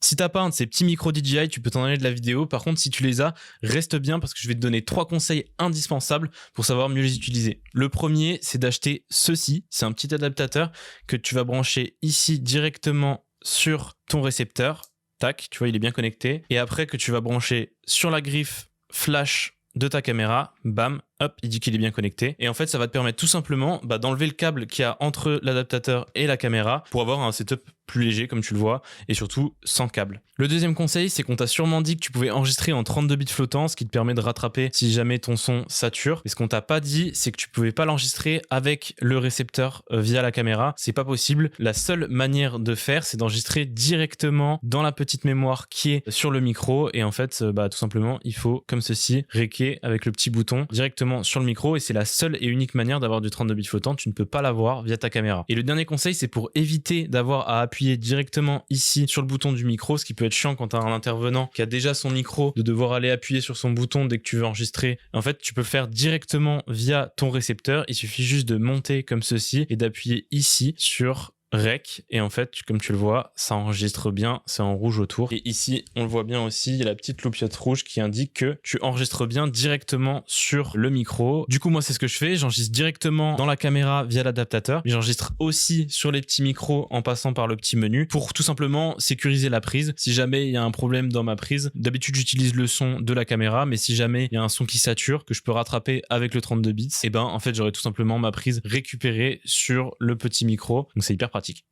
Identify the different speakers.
Speaker 1: Si t'as pas un de ces petits micros DJI, tu peux t'en aller de la vidéo. Par contre, si tu les as, reste bien parce que je vais te donner 3 conseils indispensables pour savoir mieux les utiliser. Le premier, c'est d'acheter ceci. C'est un petit adaptateur que tu vas brancher ici directement sur ton récepteur. Tac, tu vois, il est bien connecté. Et après que tu vas brancher sur la griffe flash de ta caméra, bam, hop, il dit qu'il est bien connecté. Et en fait, ça va te permettre tout simplement d'enlever le câble qu'il y a entre l'adaptateur et la caméra pour avoir un setup plus léger, comme tu le vois, et surtout sans câble. Le deuxième conseil, c'est qu'on t'a sûrement dit que tu pouvais enregistrer en 32 bits flottants, ce qui te permet de rattraper si jamais ton son sature. Mais ce qu'on t'a pas dit, c'est que tu pouvais pas l'enregistrer avec le récepteur via la caméra. C'est pas possible. La seule manière de faire, c'est d'enregistrer directement dans la petite mémoire qui est sur le micro. Et en fait, tout simplement, il faut, comme ceci, réquer avec le petit bouton directement sur le micro. Et c'est la seule et unique manière d'avoir du 32 bits flottant. Tu ne peux pas l'avoir via ta caméra. Et le dernier conseil, c'est pour éviter d'avoir à appuyer directement ici sur le bouton du micro, ce qui peut être chiant quand tu as un intervenant qui a déjà son micro, de devoir aller appuyer sur son bouton dès que tu veux enregistrer. En fait, tu peux le faire directement via ton récepteur. Il suffit juste de monter comme ceci et d'appuyer ici sur Rec, et en fait, comme tu le vois, ça enregistre bien, c'est en rouge autour. Et ici, on le voit bien aussi, il y a la petite loupiote rouge qui indique que tu enregistres bien directement sur le micro. Du coup, moi, c'est ce que je fais, j'enregistre directement dans la caméra via l'adaptateur. J'enregistre aussi sur les petits micros en passant par le petit menu pour tout simplement sécuriser la prise. Si jamais il y a un problème dans ma prise, d'habitude, j'utilise le son de la caméra, mais si jamais il y a un son qui sature, que je peux rattraper avec le 32 bits, et en fait, j'aurai tout simplement ma prise récupérée sur le petit micro. Donc, c'est hyper pratique.